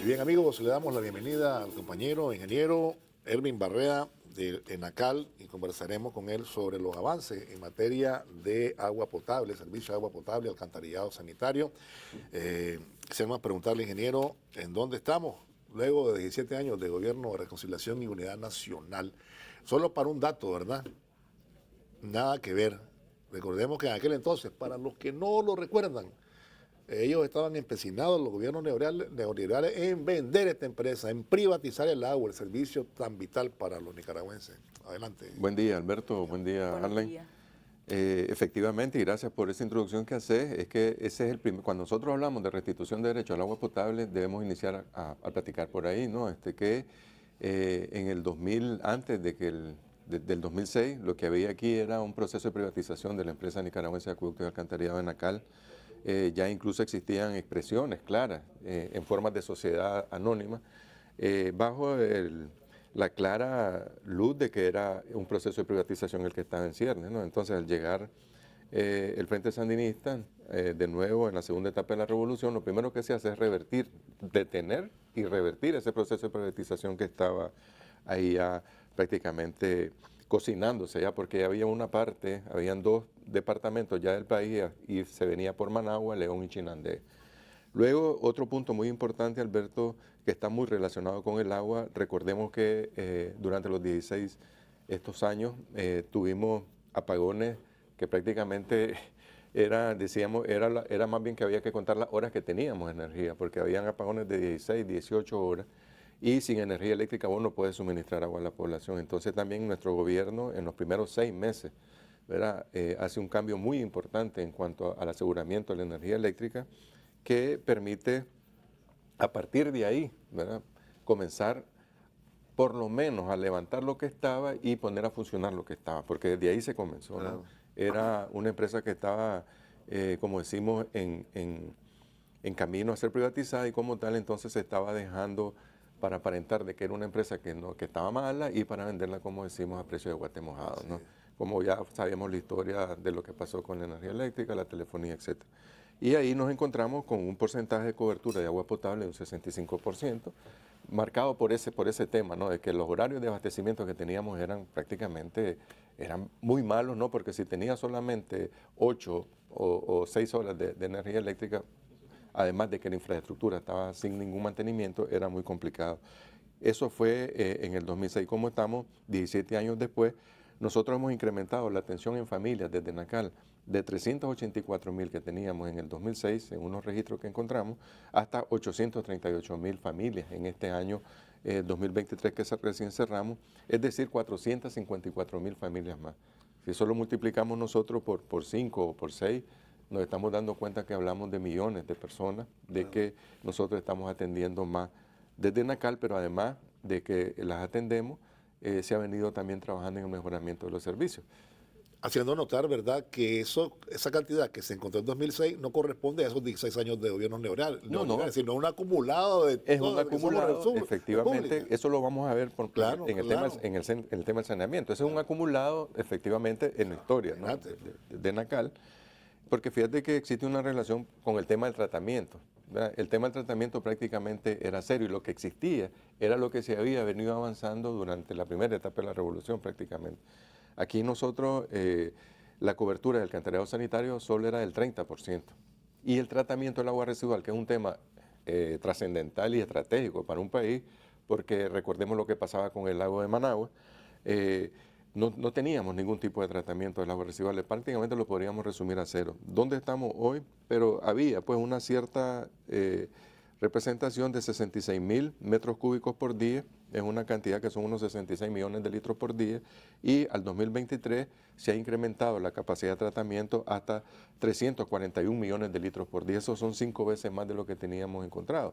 Bien, amigos, le damos la bienvenida al compañero ingeniero Ervin Barrea de ENACAL y conversaremos con él sobre los avances en materia de agua potable, servicio de agua potable, alcantarillado sanitario. Quisiéramos preguntarle, ingeniero, ¿en dónde estamos? Luego de 17 años de gobierno de reconciliación y unidad nacional. Solo para un dato, ¿verdad? Nada que ver. Recordemos que en aquel entonces, para los que no lo recuerdan, ellos estaban empecinados, los gobiernos neoliberales, en vender esta empresa, en privatizar el agua, el servicio tan vital para los nicaragüenses. Adelante. Buen día, Alberto. Buen día, Buenos Arlen. días. Efectivamente, y gracias por esa introducción que haces, es que ese es el primer, cuando nosotros hablamos de restitución de derecho al agua potable, debemos iniciar a platicar por ahí, ¿no? En el 2000, antes de que del 2006, lo que había aquí era un proceso de privatización de la empresa nicaragüense de acueductos y alcantarillado ENACAL. Ya incluso existían expresiones claras en formas de sociedad anónima, bajo la clara luz de que era un proceso de privatización el que estaba en ciernes, ¿no? Entonces, al llegar el Frente Sandinista, de nuevo en la segunda etapa de la revolución, lo primero que se hace es revertir, detener y revertir ese proceso de privatización que estaba ahí ya prácticamente cocinándose, ya porque había una parte, habían dos departamentos ya del país y se venía por Managua, León y Chinandé. Luego, otro punto muy importante, Alberto, que está muy relacionado con el agua, recordemos que durante los 16 estos años tuvimos apagones que prácticamente era más bien que había que contar las horas que teníamos de energía, porque habían apagones de 16, 18 horas, y sin energía eléctrica vos no puedes suministrar agua a la población. Entonces también nuestro gobierno en los primeros 6 meses, ¿verdad? Hace un cambio muy importante en cuanto al aseguramiento de la energía eléctrica, que permite a partir de ahí, ¿verdad?, comenzar por lo menos a levantar lo que estaba y poner a funcionar lo que estaba, porque desde ahí se comenzó, ¿no? Claro. Era una empresa que estaba, como decimos, en camino a ser privatizada, y como tal entonces se estaba dejando para aparentar de que era una empresa que estaba mala, y para venderla, como decimos, a precio de guate mojado, ¿no? Como ya sabemos la historia de lo que pasó con la energía eléctrica, la telefonía, etc. Y ahí nos encontramos con un porcentaje de cobertura de agua potable de un 65%, marcado por ese tema, ¿no?, de que los horarios de abastecimiento que teníamos eran muy malos, ¿no?, porque si tenía solamente 8 o 6 horas de energía eléctrica, además de que la infraestructura estaba sin ningún mantenimiento, era muy complicado. Eso fue en el 2006. ¿Cómo estamos 17 años después? Nosotros hemos incrementado la atención en familias desde ENACAL de 384,000 que teníamos en el 2006, en unos registros que encontramos, hasta 838,000 familias en este año 2023 que recién cerramos, es decir, 454,000 familias más. Si eso lo multiplicamos nosotros por 5 o por 6, nos estamos dando cuenta que hablamos de millones de personas, de que nosotros estamos atendiendo más desde ENACAL, pero además de que las atendemos, se ha venido también trabajando en el mejoramiento de los servicios. Haciendo notar, ¿verdad?, que esa cantidad que se encontró en 2006 no corresponde a esos 16 años de gobierno No, sino un acumulado de es un todo lo que somos acumulado, efectivamente, república. eso lo vamos a ver Claro, en el claro. el tema del saneamiento. Ese es un acumulado, efectivamente, en la historia, ¿no?, de ENACAL, porque fíjate que existe una relación con el tema del tratamiento, ¿verdad? El tema del tratamiento prácticamente era serio, y lo que existía era lo que se había venido avanzando durante la primera etapa de la revolución prácticamente. Aquí nosotros, la cobertura del alcantarillado sanitario solo era del 30%. Y el tratamiento del agua residual, que es un tema trascendental y estratégico para un país, porque recordemos lo que pasaba con el lago de Managua, no teníamos ningún tipo de tratamiento del agua residual, prácticamente lo podríamos resumir a cero. ¿Dónde estamos hoy? Pero había pues una cierta representación de 66,000 metros cúbicos por día, es una cantidad que son unos 66 millones de litros por día, y al 2023 se ha incrementado la capacidad de tratamiento hasta 341 millones de litros por día. Eso son 5 veces más de lo que teníamos encontrado.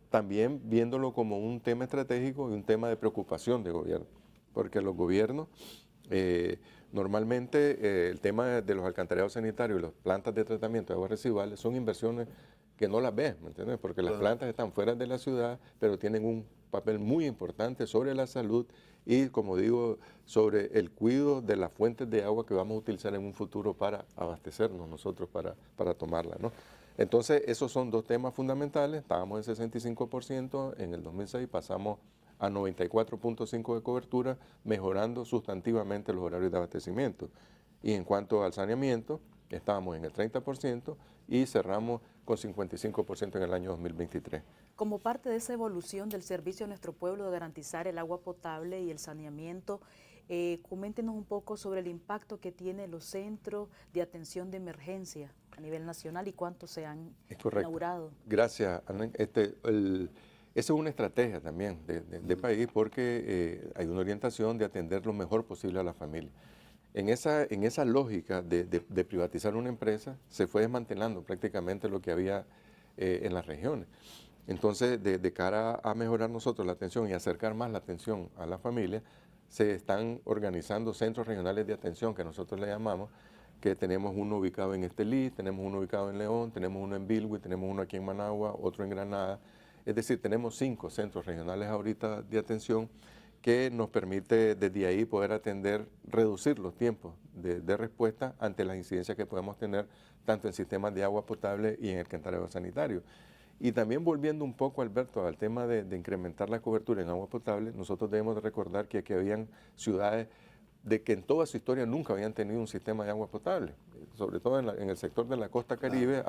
También viéndolo como un tema estratégico y un tema de preocupación de gobierno, porque los gobiernos normalmente el tema de los alcantarillados sanitarios y las plantas de tratamiento de aguas residuales son inversiones que no las ves, ¿me entiendes? Porque las plantas están fuera de la ciudad, pero tienen un papel muy importante sobre la salud y, como digo, sobre el cuidado de las fuentes de agua que vamos a utilizar en un futuro para abastecernos nosotros, para tomarla, ¿no? Entonces, esos son dos temas fundamentales. Estábamos en 65%, en el 2006 pasamos a 94.5% de cobertura, mejorando sustantivamente los horarios de abastecimiento. Y en cuanto al saneamiento, estábamos en el 30% y cerramos con 55% en el año 2023. Como parte de esa evolución del servicio a nuestro pueblo de garantizar el agua potable y el saneamiento, coméntenos un poco sobre el impacto que tienen los centros de atención de emergencia a nivel nacional y cuántos se han inaugurado. Gracias, Ana. Esa es una estrategia también de país porque hay una orientación de atender lo mejor posible a la familia. En esa lógica de privatizar una empresa, se fue desmantelando prácticamente lo que había en las regiones. Entonces, de cara a mejorar nosotros la atención y acercar más la atención a la familia, se están organizando centros regionales de atención, que nosotros le llamamos, que tenemos uno ubicado en Estelí, tenemos uno ubicado en León, tenemos uno en Bilwi, tenemos uno aquí en Managua, otro en Granada. Es decir, tenemos 5 centros regionales ahorita de atención que nos permite desde ahí poder atender, reducir los tiempos de respuesta ante las incidencias que podemos tener tanto en sistemas de agua potable y en el alcantarillado sanitario. Y también volviendo un poco, Alberto, al tema de incrementar la cobertura en agua potable, nosotros debemos de recordar que aquí habían ciudades de que en toda su historia nunca habían tenido un sistema de agua potable, sobre todo en el sector de la costa caribe.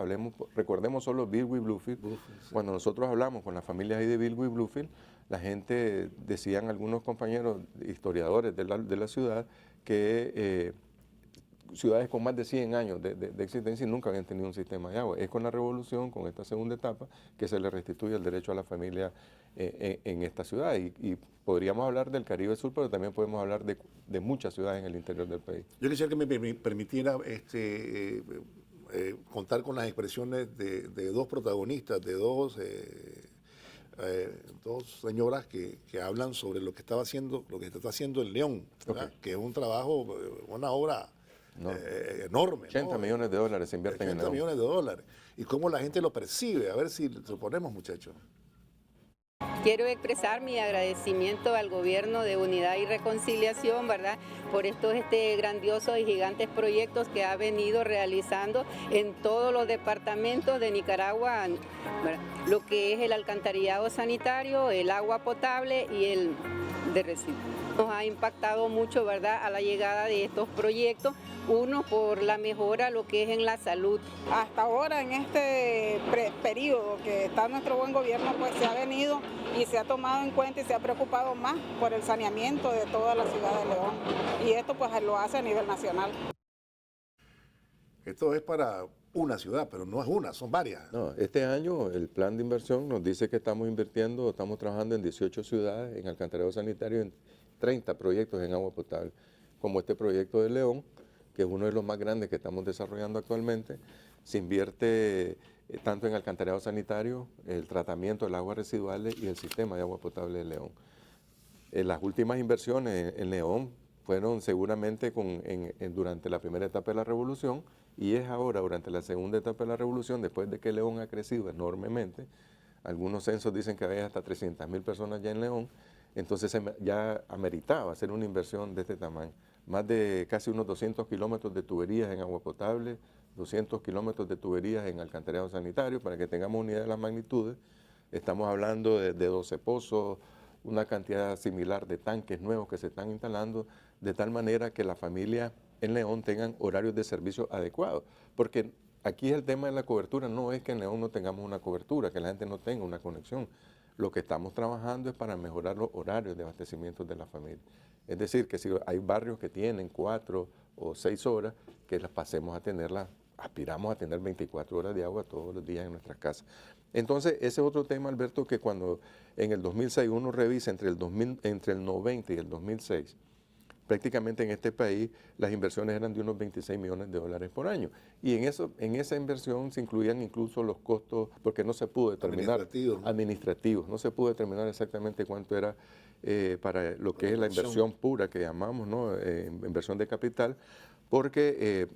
Recordemos solo Bilwi y Bluefield. Sí. Cuando nosotros hablamos con las familias ahí de Bilwi y Bluefield, la gente, decían algunos compañeros historiadores de la ciudad, que ciudades con más de 100 años de existencia y nunca habían tenido un sistema de agua. Es con la revolución, con esta segunda etapa, que se le restituye el derecho a la familia en esta ciudad. Y podríamos hablar del Caribe Sur, pero también podemos hablar de muchas ciudades en el interior del país. Yo quisiera que me permitiera contar con las expresiones de dos protagonistas, de dos señoras que hablan sobre lo que estaba haciendo, lo que está haciendo el León, okay, que es un trabajo, una obra enorme. 80 millones de dólares se invierten en León. 80 millones de dólares. Y cómo la gente lo percibe. A ver si lo ponemos, muchachos. Quiero expresar mi agradecimiento al Gobierno de Unidad y Reconciliación, ¿verdad?, por estos grandiosos y gigantes proyectos que ha venido realizando en todos los departamentos de Nicaragua, ¿verdad?, lo que es el alcantarillado sanitario, el agua potable y el de residuos. Nos ha impactado mucho, ¿verdad?, a la llegada de estos proyectos, uno por la mejora lo que es en la salud. Hasta ahora, en este periodo que está nuestro buen gobierno, pues se ha venido y se ha tomado en cuenta y se ha preocupado más por el saneamiento de toda la ciudad de León. Y esto pues lo hace a nivel nacional. Esto es para una ciudad, pero no es una, son varias. No, este año el plan de inversión nos dice que estamos trabajando en 18 ciudades, en alcantarillado sanitario, en 30 proyectos en agua potable, como este proyecto de León, que es uno de los más grandes que estamos desarrollando actualmente. Se invierte tanto en alcantarillado sanitario, el tratamiento del agua residuales y el sistema de agua potable de León. Las últimas inversiones en León fueron seguramente durante la primera etapa de la revolución, y es ahora durante la segunda etapa de la revolución, después de que León ha crecido enormemente. Algunos censos dicen que había hasta 300.000 personas ya en León, entonces ya ameritaba hacer una inversión de este tamaño. Más de casi unos 200 kilómetros de tuberías en agua potable, 200 kilómetros de tuberías en alcantarillado sanitario, para que tengamos una idea de las magnitudes. Estamos hablando de 12 pozos, una cantidad similar de tanques nuevos que se están instalando, de tal manera que la familia en León tengan horarios de servicio adecuados. Porque aquí el tema de la cobertura no es que en León no tengamos una cobertura, que la gente no tenga una conexión. Lo que estamos trabajando es para mejorar los horarios de abastecimiento de la familia. Es decir, que si hay barrios que tienen 4 o 6 horas, que las pasemos a tenerlas, aspiramos a tener 24 horas de agua todos los días en nuestras casas. Entonces, ese es otro tema, Alberto, que cuando en el 2006 uno revisa entre el 90 y el 2006, prácticamente en este país las inversiones eran de unos 26 millones de dólares por año. Y en esa inversión se incluían incluso los costos, porque no se pudo determinar, administrativos, no se pudo determinar exactamente cuánto era para lo que es la inversión pura que llamamos, ¿no? Inversión de capital, porque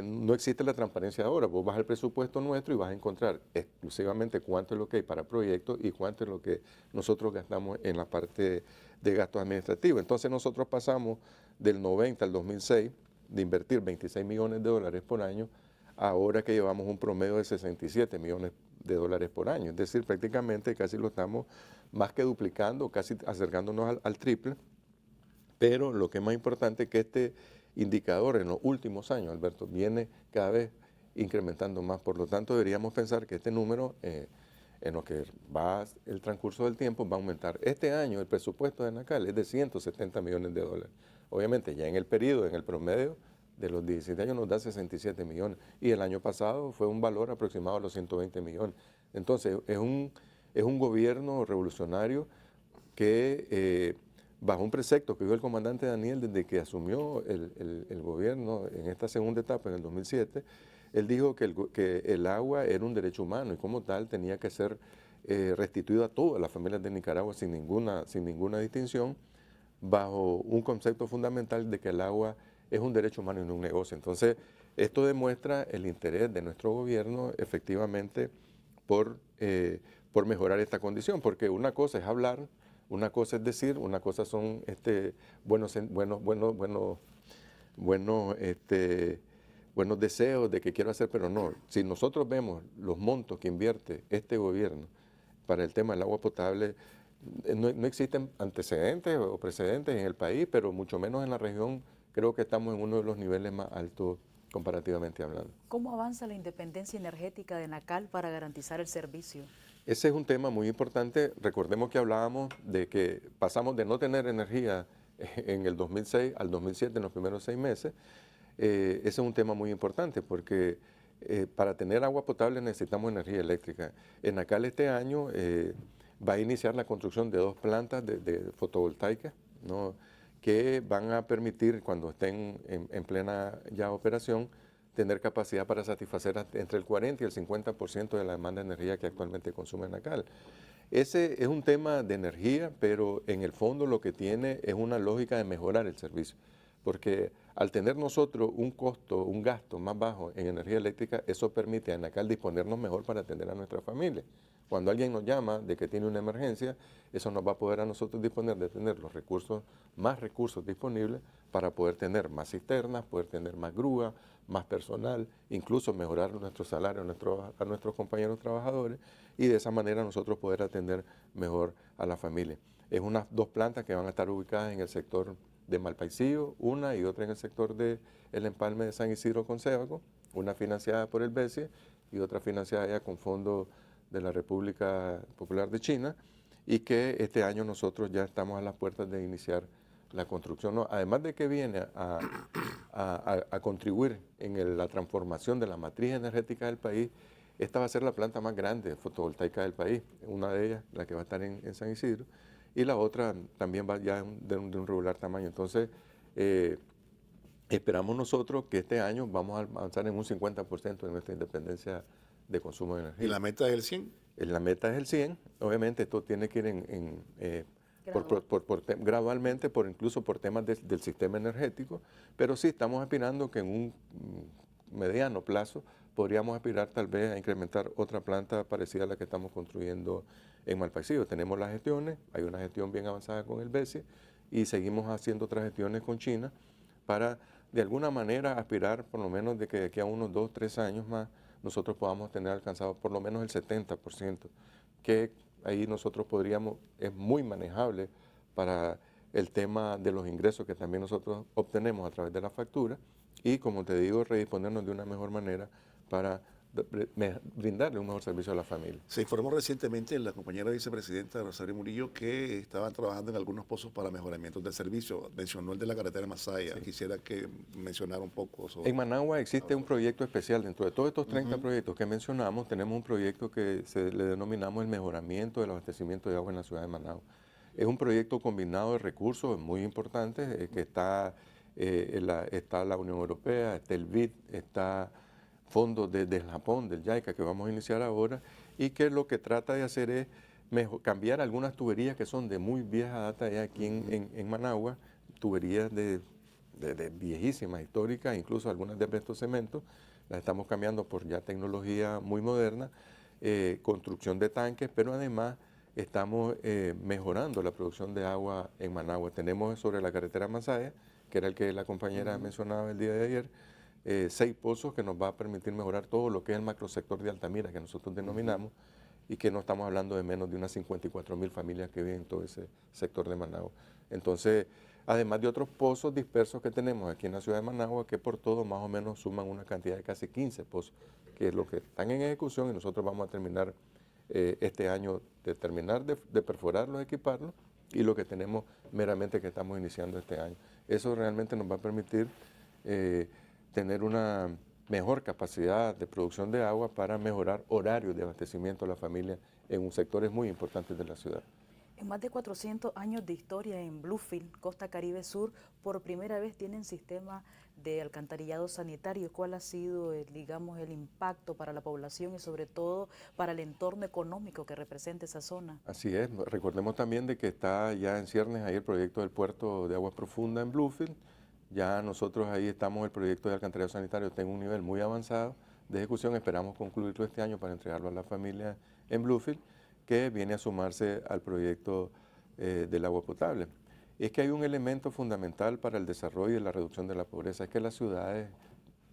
no existe la transparencia ahora. Vos vas al presupuesto nuestro y vas a encontrar exclusivamente cuánto es lo que hay para proyectos y cuánto es lo que nosotros gastamos en la parte de gastos administrativos. Entonces nosotros pasamos del 90 al 2006 de invertir 26 millones de dólares por año ahora que llevamos un promedio de 67 millones de dólares por año. Es decir, prácticamente casi lo estamos más que duplicando, casi acercándonos al triple. Pero lo que es más importante es que este indicador en los últimos años, Alberto, viene cada vez incrementando más. Por lo tanto, deberíamos pensar que este número, en lo que va el transcurso del tiempo, va a aumentar. Este año el presupuesto de Enacal es de 170 millones de dólares. Obviamente, ya en el periodo, en el promedio de los 17 años nos da 67 millones. Y el año pasado fue un valor aproximado a los 120 millones. Entonces, es un gobierno revolucionario que bajo un precepto que dio el comandante Daniel desde que asumió el gobierno en esta segunda etapa, en el 2007, él dijo que el agua era un derecho humano y como tal tenía que ser restituido a todas las familias de Nicaragua sin ninguna distinción, bajo un concepto fundamental de que el agua es un derecho humano y no un negocio. Entonces, esto demuestra el interés de nuestro gobierno efectivamente por mejorar esta condición, porque una cosa es hablar, una cosa es decir, una cosa son buenos deseos de que quiero hacer, pero no. Si nosotros vemos los montos que invierte este gobierno para el tema del agua potable, no existen antecedentes o precedentes en el país, pero mucho menos en la región. Creo que estamos en uno de los niveles más altos comparativamente hablando. ¿Cómo avanza la independencia energética de Enacal para garantizar el servicio? Ese es un tema muy importante. Recordemos que hablábamos de que pasamos de no tener energía en el 2006 al 2007, en los primeros 6 meses. Ese es un tema muy importante porque para tener agua potable necesitamos energía eléctrica. Enacal este año va a iniciar la construcción de 2 plantas de fotovoltaicas, ¿no?, que van a permitir, cuando estén en plena ya operación, tener capacidad para satisfacer entre el 40 y el 50% de la demanda de energía que actualmente consume Enacal. Ese es un tema de energía, pero en el fondo lo que tiene es una lógica de mejorar el servicio, porque al tener nosotros un costo, un gasto más bajo en energía eléctrica, eso permite a Enacal disponernos mejor para atender a nuestra familia. Cuando alguien nos llama de que tiene una emergencia, eso nos va a poder a nosotros disponer de tener los recursos, más recursos disponibles para poder tener más cisternas, poder tener más grúa, más personal, incluso mejorar nuestro salario a nuestros compañeros trabajadores y de esa manera nosotros poder atender mejor a la familia. Es unas 2 plantas que van a estar ubicadas en el sector de Malpaisillo, una y otra en el sector del empalme de San Isidro con Cebaco, una financiada por el BESIE y otra financiada ya con fondos de la República Popular de China, y que este año nosotros ya estamos a las puertas de iniciar la construcción, ¿no? Además de que viene a contribuir en la transformación de la matriz energética del país. Esta va a ser la planta más grande fotovoltaica del país, una de ellas, la que va a estar en San Isidro, y la otra también va ya de un regular tamaño. Entonces, esperamos nosotros que este año vamos a avanzar en un 50% de nuestra independencia de consumo de energía. ¿Y la meta es el 100? La meta es el 100. Obviamente esto tiene que ir gradualmente, incluso por temas del sistema energético, pero sí estamos aspirando que en un mediano plazo podríamos aspirar tal vez a incrementar otra planta parecida a la que estamos construyendo en Malpaisillo. Tenemos las gestiones, hay una gestión bien avanzada con el BESIE y seguimos haciendo otras gestiones con China para de alguna manera aspirar por lo menos de que de aquí a unos 2 o 3 años más nosotros podamos tener alcanzado por lo menos el 70%, que ahí nosotros podríamos, es muy manejable para el tema de los ingresos que también nosotros obtenemos a través de la factura y, como te digo, redisponernos de una mejor manera para brindarle un mejor servicio a la familia. Se informó recientemente la compañera vicepresidenta Rosario Murillo que estaban trabajando en algunos pozos para mejoramientos del servicio. Mencionó el de la carretera Masaya. Sí. Quisiera que mencionara un poco sobre... En Managua existe un proyecto especial. Dentro de todos estos 30 proyectos que mencionamos, tenemos un proyecto que le denominamos el mejoramiento del abastecimiento de agua en la ciudad de Managua. Es un proyecto combinado de recursos muy importantes que está la Unión Europea, está el BID, está fondos del Japón, del JICA, que vamos a iniciar ahora, y que lo que trata de hacer es cambiar algunas tuberías que son de muy vieja data ya aquí en Managua, tuberías de viejísimas, históricas, incluso algunas de asbesto cemento, las estamos cambiando por ya tecnología muy moderna, construcción de tanques, pero además estamos mejorando la producción de agua en Managua. Tenemos sobre la carretera Masaya, que era el que la compañera mencionaba el día de ayer, 6 pozos que nos va a permitir mejorar todo lo que es el macrosector de Altamira, que nosotros denominamos, y que no estamos hablando de menos de unas 54.000 familias que viven en todo ese sector de Managua. Entonces, además de otros pozos dispersos que tenemos aquí en la ciudad de Managua, que por todo más o menos suman una cantidad de casi 15 pozos, que es lo que están en ejecución, y nosotros vamos a terminar este año de terminar de perforarlos, equiparlos, y lo que tenemos meramente que estamos iniciando este año. Eso realmente nos va a permitir tener una mejor capacidad de producción de agua para mejorar horarios de abastecimiento a la familia en sectores muy importantes de la ciudad. En más de 400 años de historia en Bluefield, Costa Caribe Sur, por primera vez tienen sistema de alcantarillado sanitario. ¿Cuál ha sido, digamos, el impacto para la población y sobre todo para el entorno económico que representa esa zona? Así es. Recordemos también de que está ya en ciernes ahí el proyecto del puerto de aguas profundas en Bluefield. Ya nosotros ahí estamos, el proyecto de alcantarillado sanitario está en un nivel muy avanzado de ejecución. Esperamos concluirlo este año para entregarlo a la familia en Bluefield, que viene a sumarse al proyecto del agua potable. Es que hay un elemento fundamental para el desarrollo y la reducción de la pobreza, es que las ciudades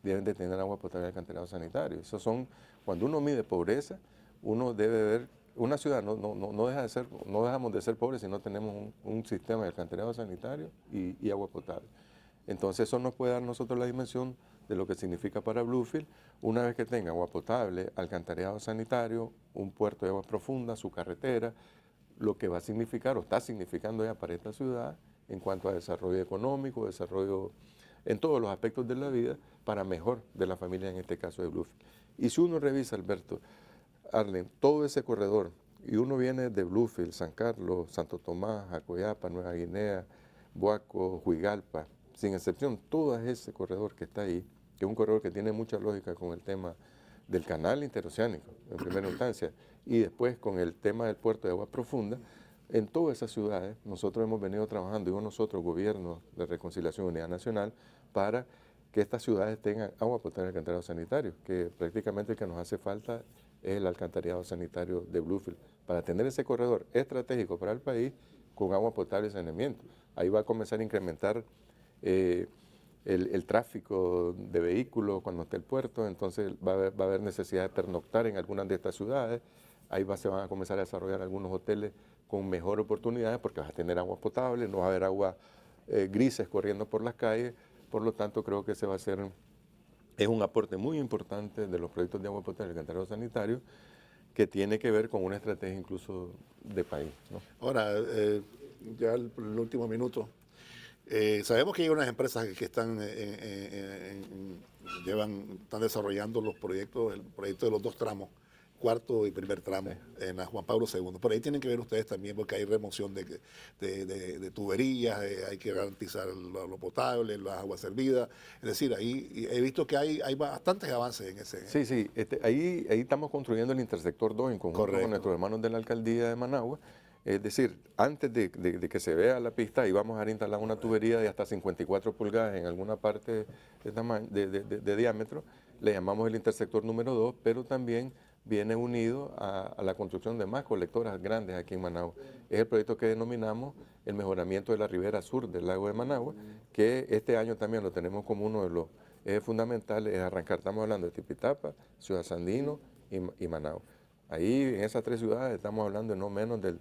deben de tener agua potable y alcantarillado sanitario. Esos son, cuando uno mide pobreza, uno debe ver, una ciudad no dejamos de ser pobres si no tenemos un sistema de alcantarillado sanitario y agua potable. Entonces eso nos puede dar a nosotros la dimensión de lo que significa para Bluefield, una vez que tenga agua potable, alcantarillado sanitario, un puerto de agua profunda, su carretera, lo que va a significar o está significando ya para esta ciudad en cuanto a desarrollo económico, desarrollo en todos los aspectos de la vida, para mejor de la familia, en este caso de Bluefield. Y si uno revisa, Alberto, Arlen, todo ese corredor, y uno viene de Bluefield, San Carlos, Santo Tomás, Acoyapa, Nueva Guinea, Buaco, Huigalpa, sin excepción, todo ese corredor que está ahí, que es un corredor que tiene mucha lógica con el tema del canal interoceánico, en primera instancia, y después con el tema del puerto de agua profunda, en todas esas ciudades nosotros hemos venido trabajando, digo nosotros, Gobierno de Reconciliación y Unidad Nacional, para que estas ciudades tengan agua potable y alcantarillado sanitario, que prácticamente el que nos hace falta es el alcantarillado sanitario de Bluefield, para tener ese corredor estratégico para el país con agua potable y saneamiento. Ahí va a comenzar a incrementar el tráfico de vehículos cuando esté el puerto, entonces va a haber necesidad de pernoctar en algunas de estas ciudades, ahí se van a comenzar a desarrollar algunos hoteles con mejor oportunidades porque vas a tener agua potable, no va a haber agua grises corriendo por las calles, por lo tanto creo que ese va a ser, es un aporte muy importante de los proyectos de agua potable y alcantarillado sanitario que tiene que ver con una estrategia incluso de país, ¿no? Ahora, ya el último minuto. Sabemos que hay unas empresas que están, están desarrollando los proyectos, el proyecto de los 2 tramos, cuarto y primer tramo, en la Juan Pablo II. Por ahí tienen que ver ustedes también porque hay remoción de tuberías, hay que garantizar lo potable, las aguas servidas. Es decir, ahí he visto que hay bastantes avances en ese. Sí, ahí estamos construyendo el Intersector 2 en conjunto con nuestros hermanos de la Alcaldía de Managua. Es decir, antes de que se vea la pista, ahí vamos a instalar una tubería de hasta 54 pulgadas en alguna parte de diámetro, le llamamos el intersector número 2, pero también viene unido a la construcción de más colectoras grandes aquí en Managua. Es el proyecto que denominamos el mejoramiento de la ribera sur del lago de Managua, que este año también lo tenemos como uno de los ejes fundamentales, es arrancar, estamos hablando de Tipitapa, Ciudad Sandino y Managua. Ahí en esas 3 ciudades estamos hablando de no menos del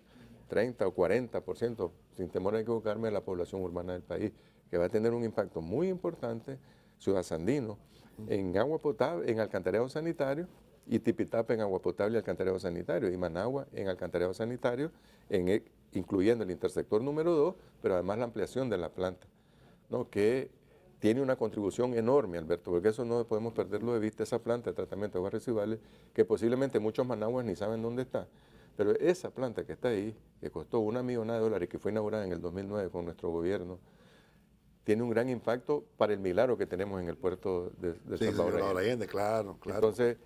30 o 40%, sin temor a equivocarme, de la población urbana del país, que va a tener un impacto muy importante, Ciudad Sandino, en agua potable, en alcantarillado sanitario, y Tipitapa en agua potable y alcantarillado sanitario, y Managua en alcantarillado sanitario, incluyendo el intersector número 2, pero además la ampliación de la planta, ¿no? Que tiene una contribución enorme, Alberto, porque eso no podemos perderlo de vista, esa planta de tratamiento de aguas residuales, que posiblemente muchos managuas ni saben dónde está. Pero esa planta que está ahí, que costó $1 millón y que fue inaugurada en el 2009 con nuestro gobierno, tiene un gran impacto para el milagro que tenemos en el puerto de Salvador Allende. Claro. Entonces,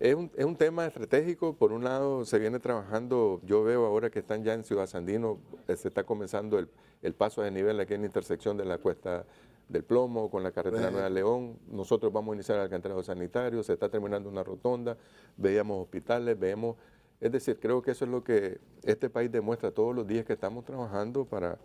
es un tema estratégico. Por un lado, se viene trabajando, yo veo ahora que están ya en Ciudad Sandino, se está comenzando el paso de nivel aquí en la intersección de la Cuesta del Plomo con la carretera Nueva León. Nosotros vamos a iniciar el alcantarillado sanitario, se está terminando una rotonda, veíamos hospitales, es decir, creo que eso es lo que este país demuestra todos los días que estamos trabajando para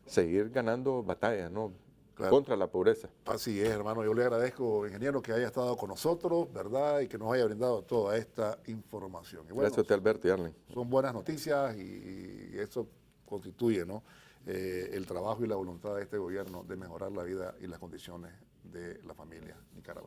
seguir ganando batallas, ¿no? Claro. contra la pobreza. Así es, hermano. Yo le agradezco, ingeniero, que haya estado con nosotros, ¿verdad? Y que nos haya brindado toda esta información. Y bueno, Gracias a usted, Alberto y Arlen. son buenas noticias y eso constituye, ¿no? El trabajo y la voluntad de este gobierno de mejorar la vida y las condiciones de la familia nicaragüense.